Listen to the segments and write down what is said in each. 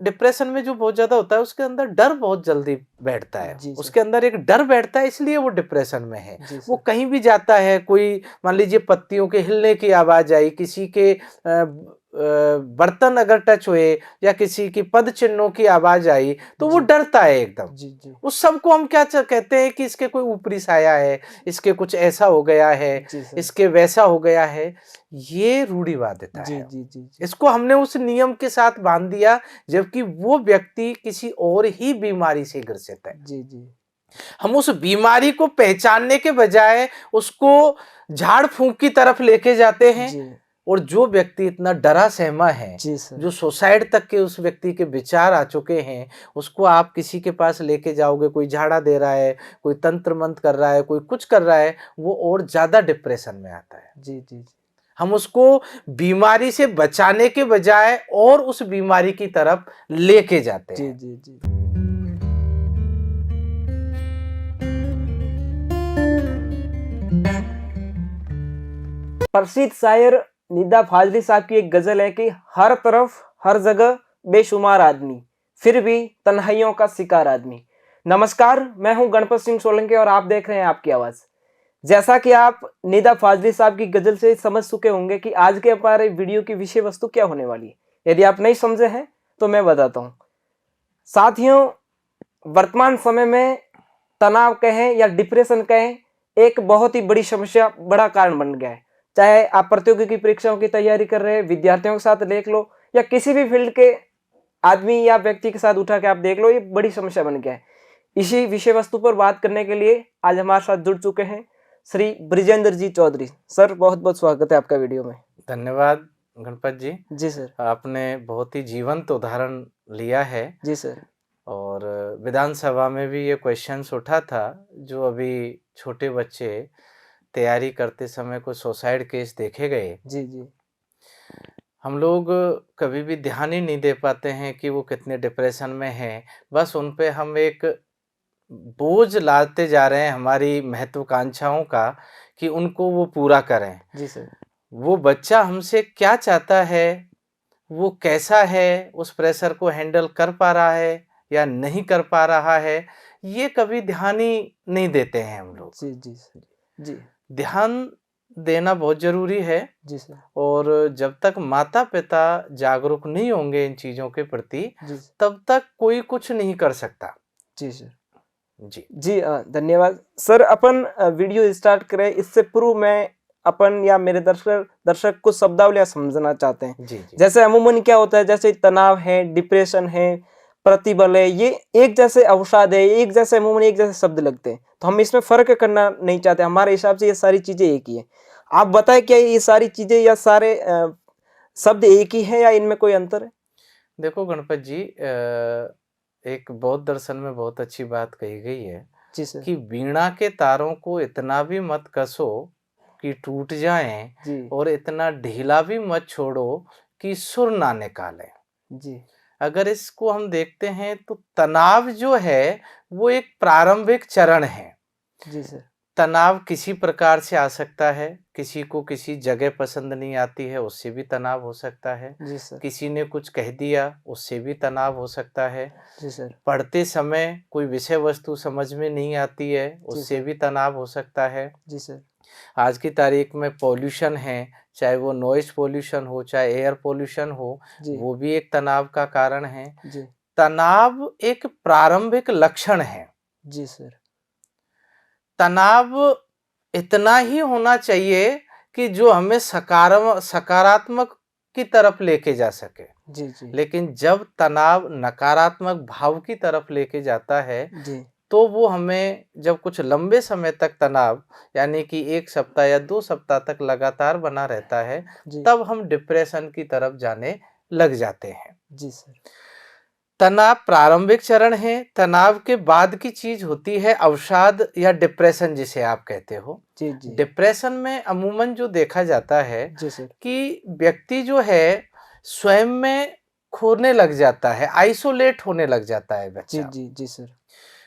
Depression में जो बहुत ज्यादा होता है उसके अंदर डर बहुत जल्दी बैठता है, जी सर। उसके अंदर एक डर बैठता है, इसलिए वो डिप्रेशन में है। जी वो सर। कहीं भी जाता है, कोई मान लीजिए पत्तियों के हिलने की आवाज आई, किसी के बर्तन अगर टच हुए या किसी की पद चिन्हों की आवाज आई तो वो जी डरता है एकदम। जी जी उस सब को हम क्या कहते हैं कि इसके कोई ऊपरी साया है, इसके कुछ ऐसा हो गया है, जी सर। इसके वैसा हो गया है, ये रूढ़िवादिता जी है। जी जी जी इसको हमने उस नियम के साथ बांध दिया, जबकि वो व्यक्ति किसी और ही बीमारी से ग्रसित है। जी जी हम उस बीमारी को पहचानने के बजाय उसको झाड़ फूंक की तरफ लेके जाते हैं। जी और जो व्यक्ति इतना डरा सहमा है, जी सर। जो सुसाइड तक के उस व्यक्ति के विचार आ चुके हैं, उसको आप किसी के पास लेके जाओगे, कोई झाड़ा दे रहा है, कोई तंत्र मंत्र कर रहा है, कोई कुछ कर रहा है, वो और ज्यादा डिप्रेशन में आता है। जी जी हम उसको बीमारी से बचाने के बजाय और उस बीमारी की तरफ लेके जाते जी हैं। जी जी प्रसिद्ध शायर निदा फाजली साहब की एक गजल है कि हर तरफ हर जगह बेशुमार आदमी, फिर भी तन्हाइयों का शिकार आदमी। नमस्कार, मैं हूं गणपत सिंह सोलंकी और आप देख रहे हैं आपकी आवाज। जैसा कि आप निदा फाजली साहब की गजल से समझ चुके होंगे कि आज के हमारे वीडियो की विषय वस्तु क्या होने वाली है। यदि आप नहीं समझे हैं तो मैं बताता हूं। साथियों, वर्तमान समय में तनाव कहें या डिप्रेशन कहें, एक बहुत ही बड़ी समस्या, बड़ा कारण बन गया है। चाहे आप प्रतियोगिकी परीक्षाओं की तैयारी कर रहे हैं, विद्यार्थियों के साथ देख लो, या किसी भी फील्ड के आदमी या व्यक्ति के साथ उठा के आप देख लो, ये बड़ी समस्या बन गया है। इसी विषय वस्तु पर बात करने के लिए आज हमारे साथ जुड़ चुके हैं श्री ब्रिजेंद्र जी चौधरी। सर, बहुत बहुत स्वागत है आपका वीडियो में। धन्यवाद गणपत जी। जी सर। आपने बहुत ही जीवंत उदाहरण लिया है। जी सर। और विधानसभा में भी ये क्वेश्चंस उठा था, जो अभी छोटे बच्चे तैयारी करते समय कुछ सुसाइड केस देखे गए। जी जी हम लोग कभी भी ध्यान ही नहीं दे पाते हैं कि वो कितने डिप्रेशन में हैं। बस उन पे हम एक बोझ लाते जा रहे हैं हमारी महत्वाकांक्षाओं का, कि उनको वो पूरा करें। जी सर। वो बच्चा हमसे क्या चाहता है, वो कैसा है, उस प्रेशर को हैंडल कर पा रहा है या नहीं कर पा रहा है, ये कभी ध्यान ही नहीं देते हैं हम लोग। जी जी सर। जी ध्यान देना बहुत जरूरी है। जी सर। और जब तक माता पिता जागरूक नहीं होंगे इन चीजों के प्रति, जी सर। तब तक कोई कुछ नहीं कर सकता। जी सर। जी जी धन्यवाद सर। अपन वीडियो स्टार्ट करें इससे पूर्व मैं अपन या मेरे दर्शक कुछ शब्दावलियां समझना चाहते हैं। जी जी जैसे अमूमन क्या होता है, जैसे तनाव है, डिप्रेशन है, प्रतिबल है, ये एक जैसे अवसाद है, एक जैसे अमूमन एक जैसे शब्द लगते हैं, तो हम इसमें फर्क करना नहीं चाहते। हमारे हिसाब से ये सारी चीजें एक ही है। आप बताएं, क्या ये सारी चीजें या सारे शब्द एक ही है या इनमें कोई अंतर है? देखो गणपत जी, एक बौद्ध दर्शन में बहुत अच्छी बात कही गई है जी सर। कि वीणा के तारों को इतना भी मत कसो कि टूट जाएं, जी और इतना ढीला भी मत छोड़ो कि सुर ना निकालें। जी अगर इसको हम देखते हैं तो तनाव जो है वो एक प्रारंभिक चरण है। जी सर। तनाव किसी प्रकार से आ सकता है, किसी को किसी जगह पसंद नहीं आती है, उससे भी तनाव हो सकता है। जी सर। किसी ने कुछ कह दिया, उससे भी तनाव हो सकता है। जी सर। पढ़ते समय कोई विषय वस्तु समझ में नहीं आती है, जी उससे सर। भी तनाव हो सकता है। जी सर। आज की तारीख में पॉल्यूशन है, चाहे वो नॉइज पॉल्यूशन हो, चाहे एयर पॉल्यूशन हो, जी वो भी एक तनाव का कारण है। जी तनाव एक प्रारंभिक लक्षण है। जी सर। तनाव इतना ही होना चाहिए कि जो हमें सकारात्मक की तरफ लेके जा सके। जी जी लेकिन जब तनाव नकारात्मक भाव की तरफ लेके जाता है, जी तो वो हमें, जब कुछ लंबे समय तक तनाव, यानी कि 1 सप्ताह या 2 सप्ताह तक लगातार बना रहता है, जी तब हम डिप्रेशन की तरफ जाने लग जाते हैं। जी सर। तनाव प्रारंभिक चरण है। तनाव के बाद की चीज होती है अवसाद या डिप्रेशन, जिसे आप कहते हो। जी जी डिप्रेशन में अमूमन जो देखा जाता है जी सर। कि व्यक्ति जो है स्वयं में खोने लग जाता है, आइसोलेट होने लग जाता है जी बच्चा। जी जी सर।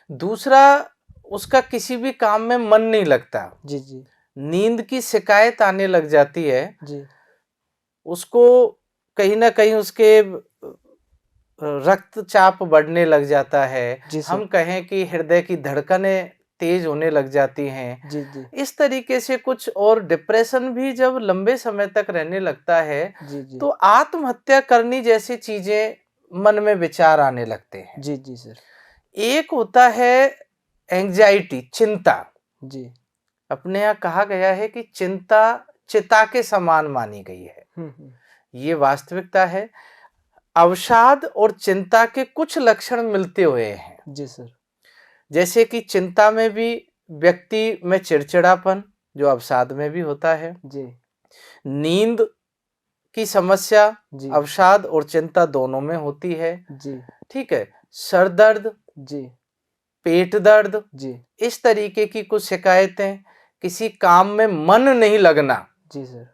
दूसरा, उसका किसी भी काम में मन नहीं लगता। जी जी नींद की शिकायत आने लग जाती है। जी उसको कहीं ना कहीं उसके रक्तचाप बढ़ने लग जाता है, जी सर। हम कहें कि हृदय की धड़कनें तेज होने लग जाती हैं। जी, जी। इस तरीके से कुछ और डिप्रेशन भी जब लंबे समय तक रहने लगता है, जी, जी। तो आत्महत्या करनी जैसी चीज़ें मन में विचार आने लगते हैं। जी, जी सर। एक होता है एंग्जायटी, चिंता। जी। अपने यहाँ कहा गया है कि चिंता चिता के समान मानी गई है। हुँ, हुँ। ये वास्तविकता है। अवसाद और चिंता के कुछ लक्षण मिलते हुए हैं। जी सर। जैसे कि चिंता में भी व्यक्ति में चिड़चिड़ापन, जो अवसाद में भी होता है। जी। नींद की समस्या जी। अवसाद और चिंता दोनों में होती है। जी। ठीक है। सर दर्द, जी। पेट दर्द, जी। इस तरीके की कुछ शिकायतें, किसी काम में मन नहीं लगना, जी सर।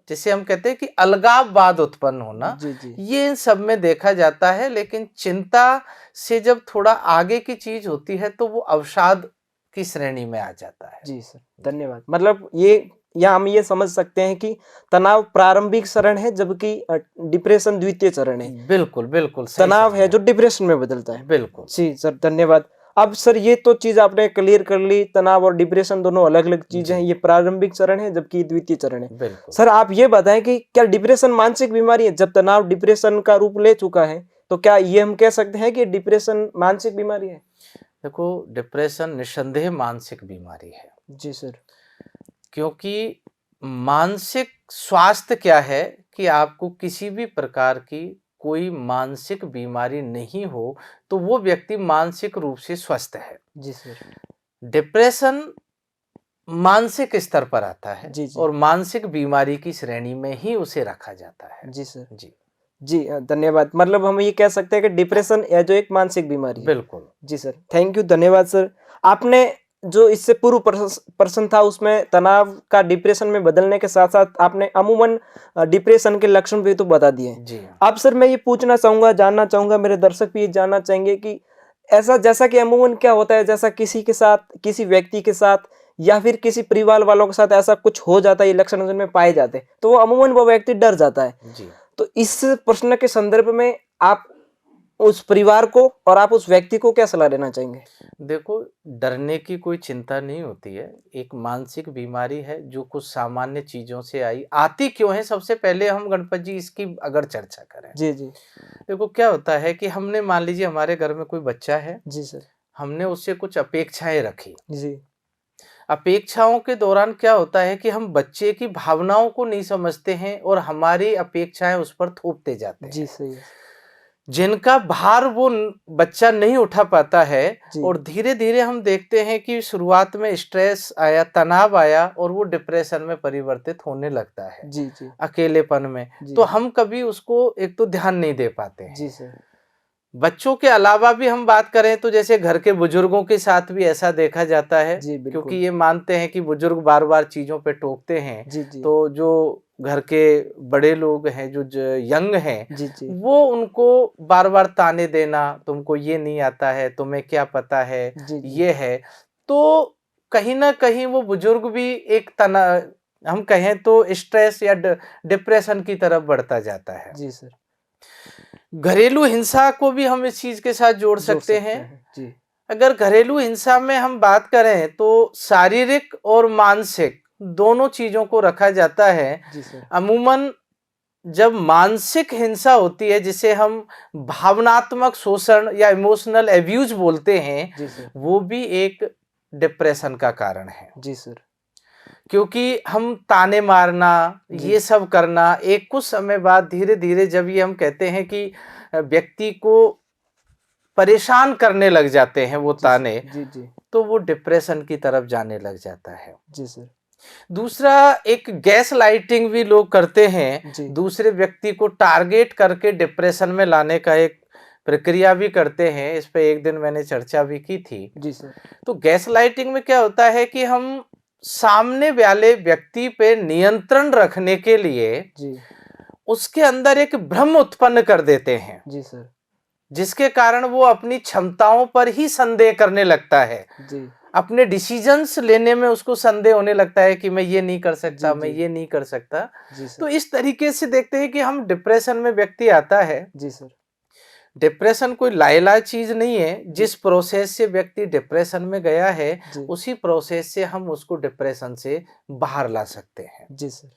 जिसे हम कहते हैं कि अलगाववाद उत्पन्न होना, जी, जी। ये इन सब में देखा जाता है। लेकिन चिंता से जब थोड़ा आगे की चीज होती है तो वो अवसाद की श्रेणी में आ जाता है। जी सर, धन्यवाद। मतलब ये या हम ये समझ सकते हैं कि तनाव प्रारंभिक चरण है, जबकि डिप्रेशन द्वितीय चरण है। बिल्कुल बिल्कुल सही तनाव है जो समझा। डिप्रेशन में बदलता है। बिल्कुल जी सर, धन्यवाद। अब सर ये तो चीज आपने क्लियर कर ली, तनाव और डिप्रेशन दोनों अलग अलग चीजें हैं। जी ये प्रारंभिक चरण है जबकि ये द्वितीय चरण है। बिल्कुल। सर आप ये बताएं कि क्या डिप्रेशन मानसिक बीमारी है? जब तनाव डिप्रेशन का रूप ले चुका है तो क्या ये हम कह सकते हैं कि डिप्रेशन मानसिक बीमारी है? देखो, डिप्रेशन निस्संदेह मानसिक बीमारी है, जी सर। क्योंकि मानसिक स्वास्थ्य क्या है कि आपको किसी भी प्रकार की कोई मानसिक बीमारी नहीं हो तो वो व्यक्ति मानसिक रूप से स्वस्थ है। जी सर। डिप्रेशन मानसिक स्तर पर आता है जी, जी। और मानसिक बीमारी की श्रेणी में ही उसे रखा जाता है। जी सर। जी जी धन्यवाद। मतलब हम ये कह सकते हैं कि डिप्रेशन या जो एक मानसिक बीमारी है। बिल्कुल। जी सर, थैंक यू, धन्यवाद सर। आपने जो इससे पूर्व प्रश्न था उसमें तनाव का डिप्रेशन में बदलने के साथ साथ आपने अमूमन डिप्रेशन के लक्षण भी तो बता दिए। जी हाँ। अब सर मैं ये पूछना चाहूंगा, जानना चाहूंगा, मेरे दर्शक भी ये जानना चाहेंगे कि ऐसा जैसा कि अमूमन क्या होता है, जैसा किसी के साथ, किसी व्यक्ति के साथ या फिर किसी परिवार वालों के साथ ऐसा कुछ हो जाता है, ये लक्षण उनमें पाए जाते हैं, तो वो अमूमन वो व्यक्ति डर जाता है। जी तो इस प्रश्न के संदर्भ में आप उस परिवार को और आप उस व्यक्ति को क्या सलाह देना चाहेंगे? देखो, डरने की कोई चिंता नहीं होती है। एक मानसिक बीमारी है जो कुछ सामान्य चीजों से आती क्यों है, सबसे पहले हम गणपत जी इसकी अगर चर्चा करें। जी, जी। देखो क्या होता है कि हमने, मान लीजिए हमारे घर में कोई बच्चा है, जी सर। हमने उससे कुछ अपेक्षाएं रखी। जी। अपेक्षाओं के दौरान क्या होता है कि हम बच्चे की भावनाओं को नहीं समझते हैं और हमारी अपेक्षाएं उस पर थोपते जाते जी, हैं, सही है। जिनका भार वो बच्चा नहीं उठा पाता है। जी। और धीरे धीरे हम देखते हैं कि शुरुआत में स्ट्रेस आया, तनाव आया और वो डिप्रेशन में परिवर्तित होने लगता है, जी, जी। अकेलेपन में। जी। तो हम कभी उसको एक तो ध्यान नहीं दे पाते हैं। जी सर। बच्चों के अलावा भी हम बात करें तो जैसे घर के बुजुर्गों के साथ भी ऐसा देखा जाता है, जी, क्योंकि बिल्कुल। ये मानते हैं कि बुजुर्ग बार बार चीजों पे टोकते हैं। जी, जी। तो जो घर के बड़े लोग हैं, जो यंग हैं, जी, जी। वो उनको बार बार ताने देना, तुमको ये नहीं आता है, तुम्हें क्या पता है, जी, जी। ये है। तो कहीं ना कहीं वो बुजुर्ग भी एक तना, हम कहें तो स्ट्रेस या डिप्रेशन की तरफ बढ़ता जाता है। जी सर। घरेलू हिंसा को भी हम इस चीज के साथ जोड़ सकते हैं। जी। अगर घरेलू हिंसा में हम बात करें तो शारीरिक और मानसिक दोनों चीजों को रखा जाता है। जी सर। अमूमन जब मानसिक हिंसा होती है, जिसे हम भावनात्मक शोषण या इमोशनल एब्यूज बोलते हैं, जी सर। वो भी एक डिप्रेशन का कारण है। जी सर। क्योंकि हम ताने मारना, जी। ये सब करना, एक कुछ समय बाद धीरे धीरे जब ये हम कहते हैं कि व्यक्ति को परेशान करने लग जाते हैं वो जी सर। ताने, जी, जी। तो वो डिप्रेशन की तरफ जाने लग जाता है। जी सर। दूसरा, एक गैस लाइटिंग भी लोग करते हैं, जी। दूसरे व्यक्ति को टारगेट करके डिप्रेशन में लाने का एक प्रक्रिया भी करते हैं। इस पे एक दिन मैंने चर्चा भी की थी। जी सर। तो गैस लाइटिंग में क्या होता है कि हम सामने वाले व्यक्ति पे नियंत्रण रखने के लिए जी। उसके अंदर एक भ्रम उत्पन्न कर देते हैं, जी सर। जिसके कारण वो अपनी क्षमताओं पर ही संदेह करने लगता है। जी। अपने डिसीजंस लेने में उसको संदेह होने लगता है कि मैं ये नहीं कर सकता, जी, मैं जी। ये नहीं कर सकता। जी तो सर। इस तरीके से देखते हैं कि हम डिप्रेशन में व्यक्ति आता है, जी सर। डिप्रेशन कोई लाइलाज चीज नहीं है। जिस प्रोसेस से व्यक्ति डिप्रेशन में गया है जी उसी प्रोसेस से हम उसको डिप्रेशन से बाहर ला सकते हैं। जी सर।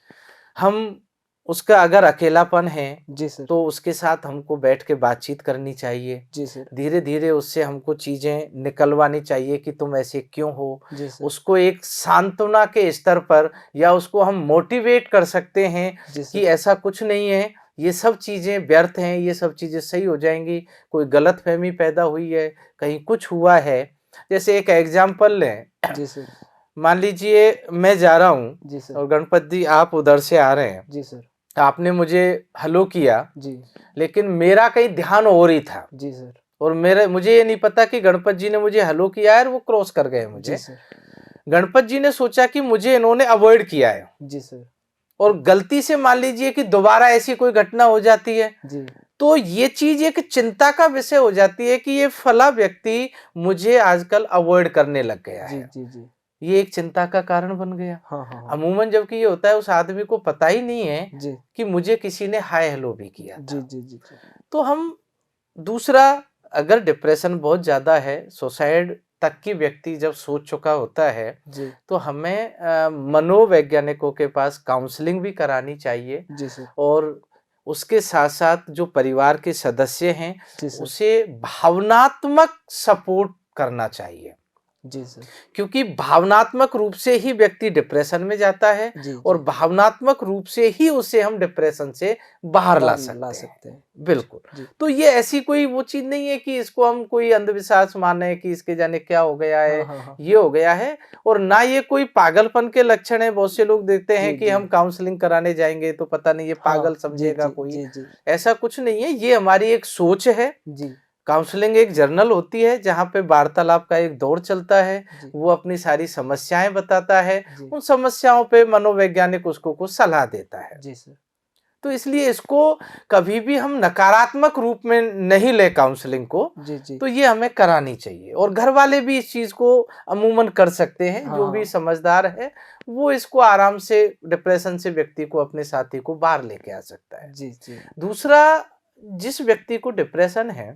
हम उसका अगर अकेलापन है जी सर। तो उसके साथ हमको बैठ के बातचीत करनी चाहिए। जी सर। धीरे धीरे उससे हमको चीजें निकलवानी चाहिए कि तुम ऐसे क्यों हो। जी सर। उसको एक सांत्वना के स्तर पर या उसको हम मोटिवेट कर सकते हैं जी कि सर। ऐसा कुछ नहीं है, ये सब चीजें व्यर्थ हैं, ये सब चीजें सही हो जाएंगी। कोई गलतफहमी पैदा हुई है, कहीं कुछ हुआ है। जैसे एक एग्जाम्पल लें, जी सर। मान लीजिए मैं जा रहा हूँ जी सर। और गणपत जी आप उधर से आ रहे हैं, जी सर। आपने मुझे हेलो किया, जी लेकिन मेरा कहीं ध्यान और ही था जी सर। और मुझे ये नहीं पता कि गणपत जी ने मुझे हेलो किया है और वो क्रॉस कर गए जी मुझे। सर। गणपत जी ने सोचा कि मुझे इन्होंने अवॉइड किया है जी सर। और गलती से मान लीजिए कि दोबारा ऐसी कोई घटना हो जाती है जी तो ये चीज एक चिंता का विषय हो जाती है कि ये फला व्यक्ति मुझे आजकल अवॉइड करने लग गया जी है। जी जी। ये एक चिंता का कारण बन गया। हाँ हाँ हाँ। अमूमन जबकि ये होता है उस आदमी को पता ही नहीं है जी कि मुझे किसी ने हाय हेलो भी किया जी था। जी जी जी। तो हम दूसरा, अगर डिप्रेशन बहुत ज़्यादा है, सुसाइड तक की व्यक्ति जब सोच चुका होता है जी तो हमें मनोवैज्ञानिकों के पास काउंसलिंग भी करानी चाहिए जी सर। और उसके साथ साथ जो परिवार के सदस्य हैं जी सर। उसे भावनात्मक सपोर्ट करना चाहिए, जी सर। क्योंकि भावनात्मक रूप से ही व्यक्ति डिप्रेशन में जाता है जी और जी। भावनात्मक रूप से ही उसे हम डिप्रेशन से बाहर ला ला सकते हैं। सकते हैं। बिल्कुल। जी। तो ये ऐसी कोई वो चीज नहीं है कि इसको हम कोई अंधविश्वास माने कि इसके जाने क्या हो गया हाँ है, हाँ हाँ। ये हो गया है, और ना ये कोई पागलपन के लक्षण है। बहुत से लोग देखते हैं जी कि जी। हम काउंसलिंग कराने जाएंगे तो पता नहीं ये हाँ पागल जी समझेगा जी कोई। जी जी ऐसा कुछ नहीं है, ये हमारी एक सोच है। जी काउंसलिंग एक जर्नल होती है जहाँ पे वार्तालाप का एक दौर चलता है। जी वो अपनी सारी समस्याएं बताता है, जी उन समस्याओं पे मनोवैज्ञानिक उसको कुछ सलाह देता है। जी सर। तो इसलिए इसको कभी भी हम नकारात्मक रूप में नहीं ले काउंसलिंग को। जी जी। तो ये हमें करानी चाहिए और घर वाले भी इस चीज को अमूमन कर सकते हैं। हाँ जो भी हाँ। समझदार है वो इसको आराम से डिप्रेशन से व्यक्ति को, अपने साथी को बाहर लेके आ सकता है। जी जी दूसरा, जिस व्यक्ति को डिप्रेशन है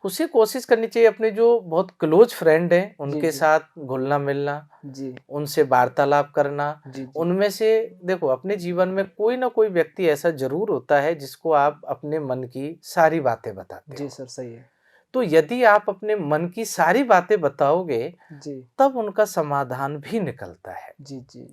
उसे कोशिश करनी चाहिए अपने जो बहुत क्लोज फ्रेंड हैं जी उनके जी साथ घुलना मिलना, जी उनसे वार्तालाप करना। जी जी उनमें से देखो, अपने जीवन में कोई ना कोई व्यक्ति ऐसा जरूर होता है जिसको आप अपने मन की सारी बातें बताते जी हो। सर। सही है। तो यदि आप अपने मन की सारी बातें बताओगे जी तब उनका समाधान भी निकलता है। जी जी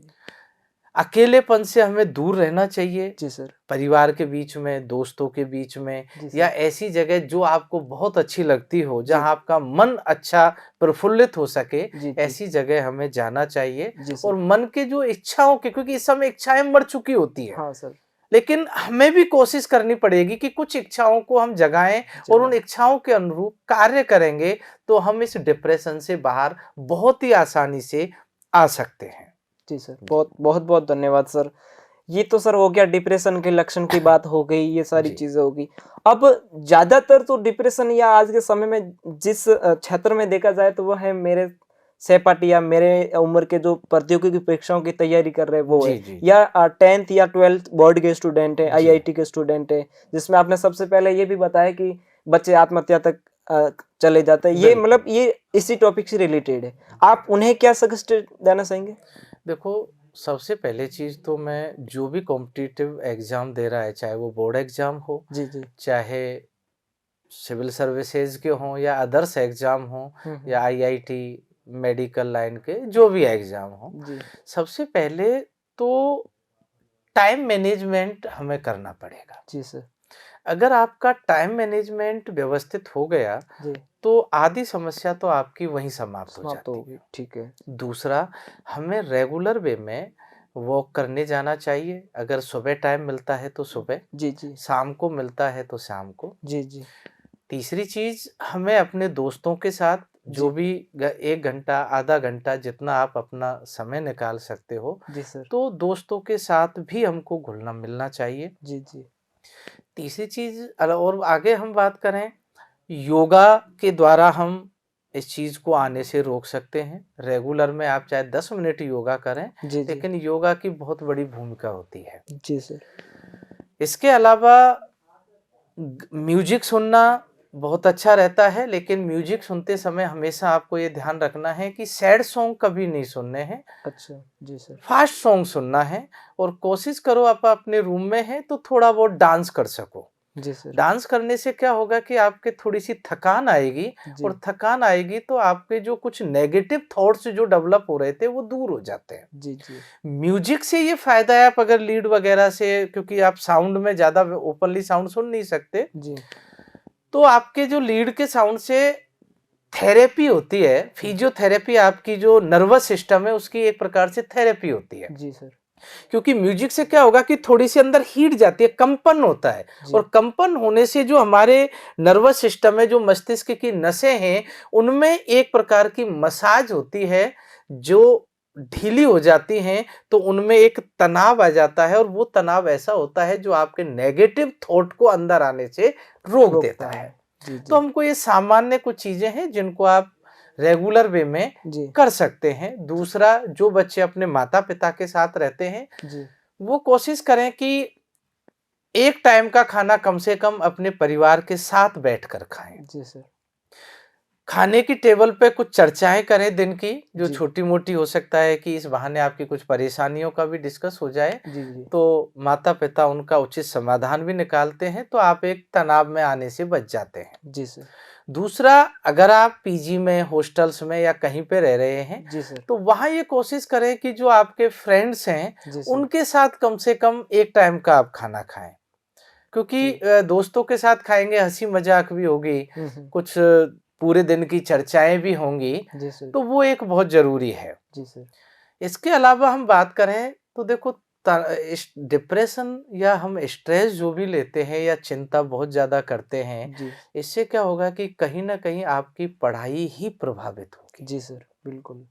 अकेलेपन से हमें दूर रहना चाहिए। जी सर। परिवार के बीच में, दोस्तों के बीच में, जी या सर। ऐसी जगह जो आपको बहुत अच्छी लगती हो, जी जहां आपका मन अच्छा प्रफुल्लित हो सके, जी जी ऐसी जगह हमें जाना चाहिए। जी और सर। मन के जो इच्छाओं के, क्योंकि इस समय इच्छाएं मर चुकी होती है, हाँ सर। लेकिन हमें भी कोशिश करनी पड़ेगी कि कुछ इच्छाओं को हम जगाएं और उन जगह। इच्छाओं के अनुरूप कार्य करेंगे तो हम इस डिप्रेशन से बाहर बहुत ही आसानी से आ सकते हैं। जी सर। बहुत बहुत बहुत धन्यवाद सर। ये तो सर हो गया डिप्रेशन के लक्षण की बात हो गई, ये सारी जी चीजें होगी। अब ज्यादातर तो डिप्रेशन या आज के समय में जिस क्षेत्र में देखा जाए तो वो है मेरे सहपाठी या मेरे उम्र के जो प्रतियोगिकी परीक्षाओं की तैयारी कर रहे हैं वो जी है, जी या 10th या 12th बोर्ड के स्टूडेंट है, जी आईआईटी के स्टूडेंट है, जिसमें आपने सबसे पहले ये भी बताया कि बच्चे आत्महत्या तक चले जाते हैं। ये बिल्कुल। मतलब ये इसी टॉपिक से रिलेटेड है। आप उन्हें क्या सजेस्ट देना चाहेंगे? देखो, सबसे पहले चीज तो मैं जो भी कॉम्पिटिटिव एग्जाम दे रहा है, चाहे वो बोर्ड एग्जाम हो, जी जी। चाहे सिविल सर्विसेज के हों या अदर्स एग्जाम हों, या आईआईटी, मेडिकल लाइन के जो भी एग्जाम हो, जी सबसे पहले तो टाइम मैनेजमेंट हमें करना पड़ेगा। जी सर। अगर आपका टाइम मैनेजमेंट व्यवस्थित हो गया जी तो आधी समस्या तो आपकी वहीं समाप्त हो समाप्त जाती होगी। है। ठीक है। दूसरा, हमें रेगुलर वे में वॉक करने जाना चाहिए। अगर सुबह टाइम मिलता है तो सुबह, जी जी शाम को मिलता है तो शाम को। जी जी तीसरी चीज, हमें अपने दोस्तों के साथ जो जी भी 1 घंटा, आधा घंटा, जितना आप अपना समय निकाल सकते हो, जी सर। तो दोस्तों के साथ भी हमको घुलना मिलना चाहिए। जी जी तीसरी चीज, और आगे हम बात करें, योगा के द्वारा हम इस चीज को आने से रोक सकते हैं। रेगुलर में आप चाहे 10 मिनट योगा करें, जी जी लेकिन योगा की बहुत बड़ी भूमिका होती है। जी सर। इसके अलावा म्यूजिक सुनना बहुत अच्छा रहता है, लेकिन म्यूजिक सुनते समय हमेशा आपको ये ध्यान रखना है कि सैड सॉन्ग कभी नहीं सुनने हैं, अच्छा, जी सर। फास्ट सॉन्ग सुनना है। और कोशिश करो आप अपने रूम में हैं तो थोड़ा बहुत डांस कर सको। जी सर। डांस करने से क्या होगा कि आपके थोड़ी-सी थकान आएगी, जी। और थकान आएगी तो आपके जो कुछ नेगेटिव थॉट्स जो डेवलप हो रहे थे वो दूर हो जाते हैं। जी, जी। म्यूजिक से ये फायदा है, आप अगर लीड वगैरह से, क्योंकि आप साउंड में ज्यादा ओपनली साउंड सुन नहीं सकते, जी। तो आपके जो लीड के साउंड से थेरेपी होती है, फिजियोथेरेपी, आपकी जो नर्वस सिस्टम है उसकी एक प्रकार से थेरेपी होती है। जी सर। क्योंकि म्यूजिक से क्या होगा कि थोड़ी सी अंदर हीट जाती है, कंपन होता है, जी। और कंपन होने से जो हमारे नर्वस सिस्टम है, जो मस्तिष्क की नसें हैं, उनमें एक प्रकार की मसाज होती है, जो ढीली हो जाती हैं, तो उनमें एक तनाव आ जाता है, और वो तनाव ऐसा होता है जो आपके नेगेटिव थॉट को अंदर आने से रोक देता रोकता है। है। जी, तो जी। हमको ये सामान्य कुछ चीजें हैं जिनको आप रेगुलर वे में जी। कर सकते हैं। दूसरा, जो बच्चे अपने माता पिता के साथ रहते हैं, जी। वो कोशिश करें कि एक टाइम का खाना कम से कम अपने परिवार के साथ बैठकर खाएं। जी सर। खाने की टेबल पे कुछ चर्चाएं करें दिन की, जो जी। छोटी मोटी हो सकता है कि इस बहाने आपकी कुछ परेशानियों का भी डिस्कस हो जाए, जी, जी। तो माता पिता उनका उचित समाधान भी निकालते हैं, तो आप एक तनाव में आने से बच जाते हैं। जी सर। दूसरा, अगर आप पीजी में, हॉस्टल्स में या कहीं पे रह रहे हैं, जी सर। तो वहाँ ये कोशिश करें कि जो आपके फ्रेंड्स हैं, जी सर। उनके साथ कम से कम एक टाइम का आप खाना खाएं। क्योंकि जी। दोस्तों के साथ खाएंगे, हंसी मजाक भी होगी, कुछ पूरे दिन की चर्चाएं भी होंगी, जी सर। तो वो एक बहुत जरूरी है। जी सर। इसके अलावा हम बात करें तो देखो, डिप्रेशन या हम स्ट्रेस जो भी लेते हैं या चिंता बहुत ज्यादा करते हैं, जी। इससे क्या होगा कि कहीं ना कहीं आपकी पढ़ाई ही प्रभावित होगी। जी सर, बिल्कुल।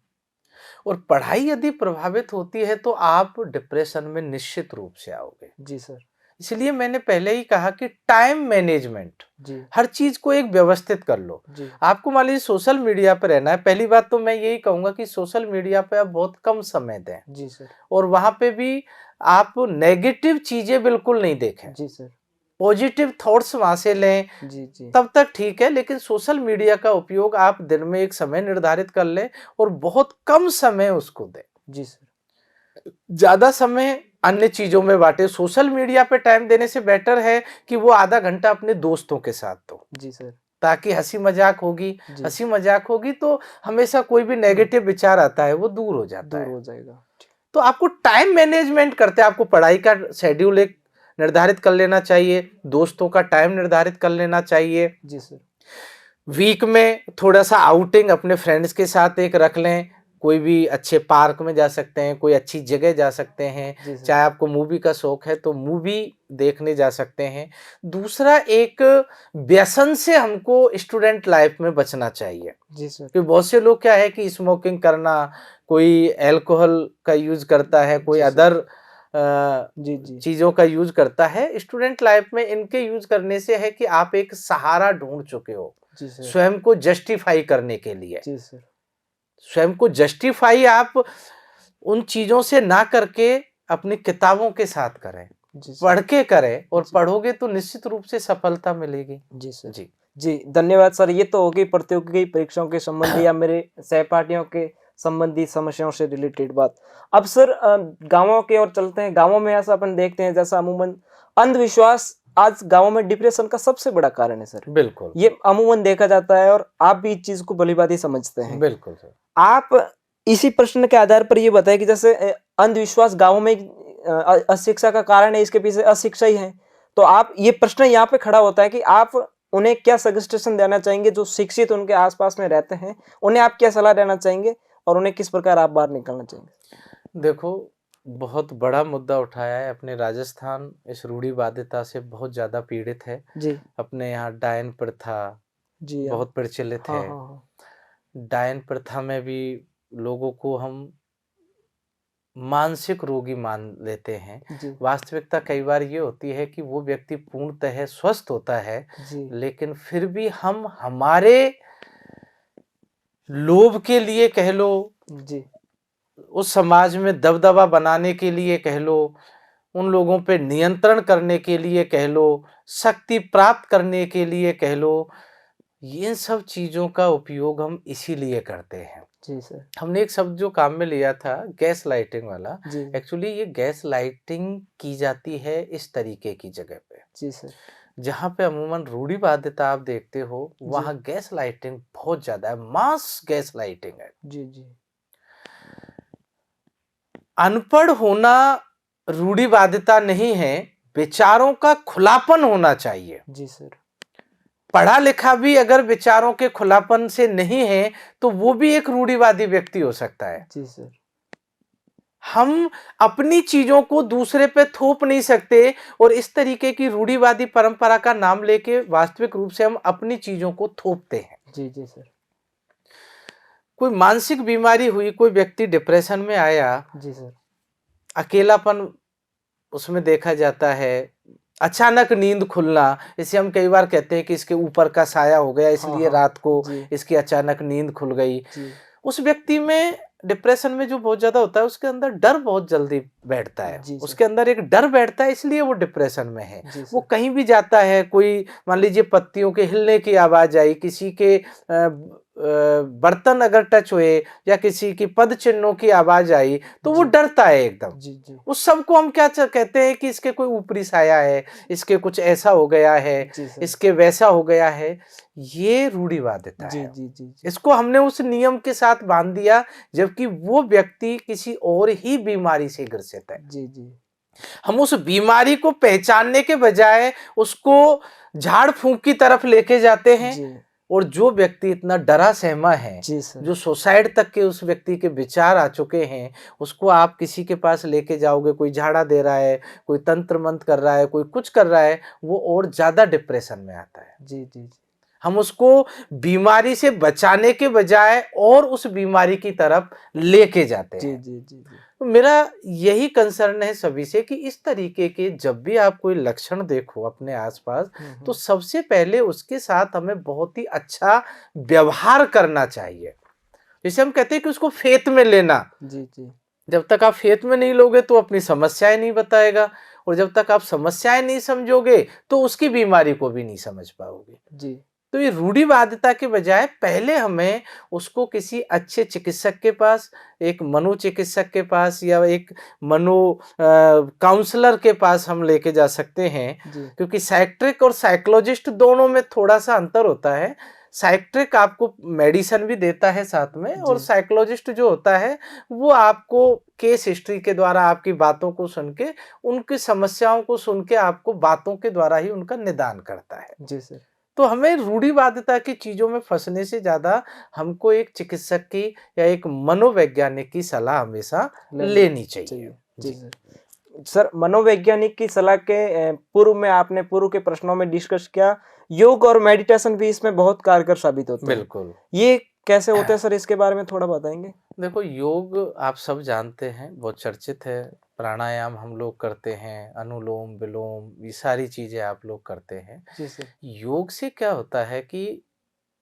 और पढ़ाई यदि प्रभावित होती है तो आप डिप्रेशन में निश्चित रूप से आओगे। जी सर। इसलिए मैंने पहले ही कहा कि टाइम मैनेजमेंट, जी। हर चीज को एक व्यवस्थित कर लो। जी। आपको मान लीजिए सोशल मीडिया पर रहना है, पहली बात तो मैं यही कहूंगा कि सोशल मीडिया पे आप बहुत कम समय दें, जी सर। और वहां पे भी आप नेगेटिव चीजें बिल्कुल नहीं देखें, जी सर। पॉजिटिव थॉट्स वहां से लें, जी, जी। तब तक ठीक है। लेकिन सोशल मीडिया का उपयोग आप दिन में एक समय निर्धारित कर लें, और बहुत कम समय उसको दें, जी सर। ज्यादा समय अन्य चीजों में बांटे। सोशल मीडिया पे टाइम देने से बेटर है कि वो आधा घंटा अपने दोस्तों के साथ दो, जी सर। ताकि हंसी मजाक होगी, जी। हंसी मजाक होगी तो हमेशा कोई भी नेगेटिव विचार आता है वो दूर हो जाता दूर है। हो जाएगा। तो आपको टाइम मैनेजमेंट करते हैं, आपको पढ़ाई का शेड्यूल एक निर्धारित कर लेना चाहिए, दोस्तों का टाइम निर्धारित कर लेना चाहिए। जी सर। वीक में थोड़ा सा आउटिंग अपने फ्रेंड्स के साथ एक रख लें, कोई भी अच्छे पार्क में जा सकते हैं, कोई अच्छी जगह जा सकते हैं, जी सर। चाहे आपको मूवी का शौक है तो मूवी देखने जा सकते हैं। दूसरा, एक व्यसन से हमको स्टूडेंट लाइफ में बचना चाहिए, जी सर। क्योंकि बहुत से लोग क्या है कि स्मोकिंग करना, कोई अल्कोहल का यूज करता है, कोई जी सर। अदर जी, जी। चीजों का यूज करता है। स्टूडेंट लाइफ में इनके यूज करने से है कि आप एक सहारा ढूंढ चुके हो जी सर। स्वयं को जस्टिफाई करने के लिए। जी सर। स्वयं को जस्टिफाई आप उन चीजों से ना करके अपनी किताबों के साथ करें, जी सर। पढ़ के करें, और जी। पढ़ोगे तो निश्चित रूप से सफलता मिलेगी। जी सर। जी। जी, धन्यवाद सर। ये तो हो गई प्रतियोगी परीक्षाओं के संबंधी या मेरे सहपाठियों के संबंधी समस्याओं से रिलेटेड बात। अब सर गाँवों की ओर चलते हैं। गाँवों में ऐसा अपन देखते हैं, जैसा अमूमन अंधविश्वास आज गाँवों में डिप्रेशन का सबसे बड़ा कारण है सर। बिल्कुल, ये अमूमन देखा जाता है और आप भी इस चीज को भलीभांति समझते हैं। बिल्कुल सर। आप इसी प्रश्न के आधार पर ये बताएं कि जैसे अंधविश्वास गाँवों में अशिक्षा का कारण है, इसके पीछे अशिक्षा ही है। तो आप ये प्रश्न यहाँ पे खड़ा होता है कि आप उन्हें क्या सजेशन देना चाहेंगे, जो शिक्षित उनके आसपास में रहते हैं, उन्हें आप क्या सलाह देना चाहेंगे और उन्हें किस प्रकार आप बाहर निकालना चाहेंगे? देखो, बहुत बड़ा मुद्दा उठाया है। अपने राजस्थान इस रूढ़िवादिता से बहुत ज्यादा पीड़ित है। जी। अपने यहाँ डायन प्रथा जी हाँ। बहुत प्रचलित हाँ, है। हाँ, हाँ। डायन प्रथा में भी लोगों को हम मानसिक रोगी मान लेते हैं। जी। वास्तविकता कई बार ये होती है कि वो व्यक्ति पूर्णतः स्वस्थ होता है, जी। लेकिन फिर भी हम हमारे लोभ के लिए कह लो, जी। उस समाज में दबदबा बनाने के लिए कह लो, उन लोगों पे नियंत्रण करने के लिए कह लो, शक्ति प्राप्त करने के लिए कह लो, ये सब चीज़ों का उपयोग हम इसीलिए करते हैं। जी सर। हमने एक शब्द जो काम में लिया था गैस लाइटिंग वाला, जी एक्चुअली ये गैस लाइटिंग की जाती है इस तरीके की जगह पे, जी सर। जहाँ पे अमूमन रूढ़िवादिता आप देखते हो, जी वहाँ गैस लाइटिंग बहुत ज़्यादा है, मास गैस लाइटिंग है। जी जी अनपढ़ होना रूढ़िवादिता नहीं है, विचारों का खुलापन होना चाहिए। जी सर। पढ़ा लिखा भी अगर विचारों के खुलापन से नहीं है, तो वो भी एक रूढ़िवादी व्यक्ति हो सकता है। जी सर। हम अपनी चीजों को दूसरे पे थोप नहीं सकते और इस तरीके की रूढ़िवादी परंपरा का नाम लेके वास्तविक रूप से हम अपनी चीजों को थोपते हैं। जी जी सर। कोई मानसिक बीमारी हुई, कोई व्यक्ति डिप्रेशन में आया, जी सर। अकेलापन उसमें देखा जाता है, अचानक नींद खुलना, इसे हम कई बार कहते हैं कि इसके ऊपर का साया हो गया, हाँ इसलिए हाँ। रात को जी इसकी अचानक नींद खुल गई। जी उस व्यक्ति में डिप्रेशन में जो बहुत ज्यादा होता है, उसके अंदर डर बहुत जल्दी बैठता है, जी सर। उसके अंदर एक डर बैठता है, इसलिए वो डिप्रेशन में है। जी वो सर। कहीं भी जाता है, कोई मान लीजिए पत्तियों के हिलने की आवाज आई, किसी के बर्तन अगर टच हुए या किसी की पद चिन्हों की आवाज आई, तो वो जी डरता है एकदम। जी जी उस सब को हम क्या कहते हैं कि इसके कोई ऊपरी साया है, इसके कुछ ऐसा हो गया है, जी सर। इसके वैसा हो गया है। ये रूढ़िवादिता जी है। जी जी जी इसको हमने उस नियम के साथ बांध दिया, जबकि वो व्यक्ति किसी और ही बीमारी से ग्रसित है। जी जी हम उस बीमारी को पहचानने के बजाय उसको झाड़ फूंक की तरफ लेके जाते हैं। जी और जो व्यक्ति इतना डरा सहमा है, जी सर। जो सुसाइड तक के उस व्यक्ति के विचार आ चुके हैं, उसको आप किसी के पास लेके जाओगे, कोई झाड़ा दे रहा है, कोई तंत्र मंत्र कर रहा है, कोई कुछ कर रहा है, वो और ज्यादा डिप्रेशन में आता है। जी जी जी हम उसको बीमारी से बचाने के बजाय और उस बीमारी की तरफ लेके जाते जी हैं। जी जी जी तो मेरा यही कंसर्न है सभी से कि इस तरीके के जब भी आप कोई लक्षण देखो अपने आसपास, तो सबसे पहले उसके साथ हमें बहुत ही अच्छा व्यवहार करना चाहिए। जैसे हम कहते हैं कि उसको फेथ में लेना। जी जी जब तक आप फेथ में नहीं लोगे तो अपनी समस्याएं नहीं बताएगा, और जब तक आप समस्याएं नहीं समझोगे तो उसकी बीमारी को भी नहीं समझ पाओगे। जी तो ये रूढ़िवादिता के बजाय पहले हमें उसको किसी अच्छे चिकित्सक के पास, एक मनोचिकित्सक के पास या एक मनो काउंसलर के पास हम लेके जा सकते हैं। जी क्योंकि साइक्ट्रिक और साइकोलॉजिस्ट दोनों में थोड़ा सा अंतर होता है। साइक्ट्रिक आपको मेडिसिन भी देता है साथ में, और जी साइकोलॉजिस्ट जो होता है वो आपको केस हिस्ट्री के द्वारा आपकी बातों को सुन के, उनकी समस्याओं को सुन के आपको बातों के द्वारा ही उनका निदान करता है। जी सर। तो हमें रूढ़िवादिता की चीजों में फंसने से ज्यादा हमको एक चिकित्सक की या एक मनोवैज्ञानिक की सलाह हमेशा लेनी चाहिए। जी जी। सर। सर, मनोवैज्ञानिक की सलाह के पूर्व में आपने पूर्व के प्रश्नों में डिस्कस किया, योग और मेडिटेशन भी इसमें बहुत कारगर साबित होते हैं। बिल्कुल। ये कैसे होते हैं सर, इसके बारे में थोड़ा बताएंगे? देखो, योग आप सब जानते हैं, बहुत चर्चित है। प्राणायाम हम लोग करते हैं, अनुलोम विलोम, ये सारी चीजें आप लोग करते हैं। जी सर। योग से क्या होता है कि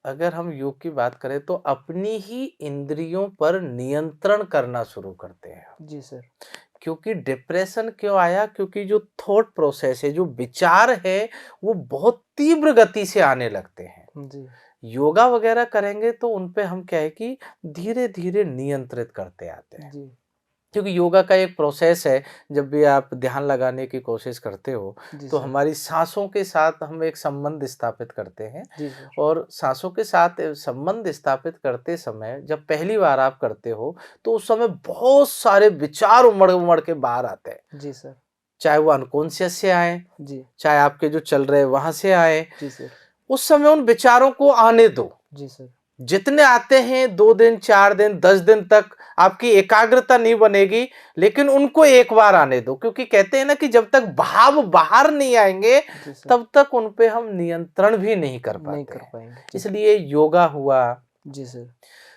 अगर हम योग की बात करें तो अपनी ही इंद्रियों पर नियंत्रण करना शुरू करते हैं। जी सर। क्योंकि डिप्रेशन क्यों आया? क्योंकि जो थॉट प्रोसेस है, जो विचार है, वो बहुत तीव्र गति से आने लगते हैं। जी योगा वगैरह करेंगे तो उन पे हम क्या है कि धीरे धीरे नियंत्रित करते आते हैं। जी क्योंकि योगा का एक प्रोसेस है, जब भी आप ध्यान लगाने की कोशिश करते हो जी तो सर। हमारी सांसों के साथ हम एक संबंध स्थापित करते हैं। जी सर। और सांसों के साथ संबंध स्थापित करते समय जब पहली बार आप करते हो, तो उस समय बहुत सारे विचार उमड़ उमड़ के बाहर आते हैं। जी सर। चाहे वो अनकॉन्शियस से आए, जी चाहे आपके जो चल रहे वहां से आए। जी सर। उस समय उन विचारों को आने दो। जी सर। जितने आते हैं, 2 दिन 4 दिन 10 दिन तक आपकी एकाग्रता नहीं बनेगी, लेकिन उनको एक बार आने दो। क्योंकि कहते हैं ना कि जब तक भाव बाहर नहीं आएंगे, जी सर। तब तक उन पे हम नियंत्रण भी नहीं कर नहीं पाते कर हैं। पाएंगे। जी इसलिए योगा हुआ, जी सर।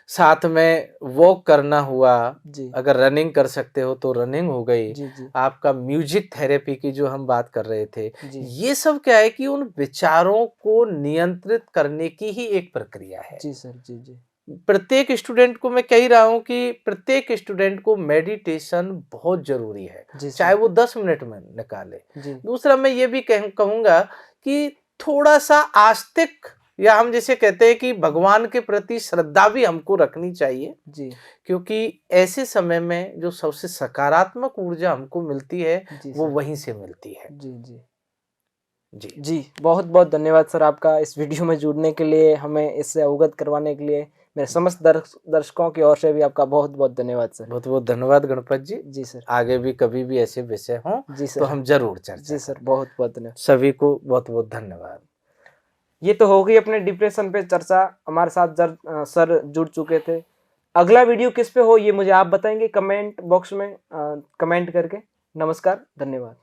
साथ में वॉक करना हुआ, जी अगर रनिंग कर सकते हो तो रनिंग हो गई, जी जी आपका म्यूजिक थेरेपी की जो हम बात कर रहे थे, जी ये सब क्या है कि उन विचारों को नियंत्रित करने की ही एक प्रक्रिया है। जी सर। जी जी प्रत्येक स्टूडेंट को मैं कह ही रहा हूँ कि प्रत्येक स्टूडेंट को मेडिटेशन बहुत ज़रूरी है, जी सर। चाहे वो 10 मिनट में निकाले। जी। दूसरा मैं ये भी कहूँगा कि थोड़ा-सा आस्तिक या हम जिसे कहते हैं कि भगवान के प्रति श्रद्धा भी हमको रखनी चाहिए, जी। क्योंकि ऐसे समय में जो सबसे सकारात्मक ऊर्जा हमको मिलती है, जी वो सर। वहीं से मिलती है। जी, जी। जी। जी, बहुत-बहुत धन्यवाद सर आपका इस वीडियो में जुड़ने के लिए, हमें इससे अवगत करवाने के लिए। मेरे समस्त दर्शकों की ओर से भी आपका बहुत-बहुत धन्यवाद सर। बहुत-बहुत धन्यवाद गणपत जी। जी सर। आगे भी कभी भी ऐसे विषय हों, जी तो सर। हम ज़रूर चर्चा जी सर, करें। बहुत-बहुत धन्यवाद। सभी को बहुत-बहुत धन्यवाद। ये तो हो गई अपने डिप्रेशन पे चर्चा, हमारे साथ सर जुड़ चुके थे। अगला वीडियो किस पे हो ये मुझे आप बताएँगे कमेंट बॉक्स में कमेंट करके। नमस्कार, धन्यवाद।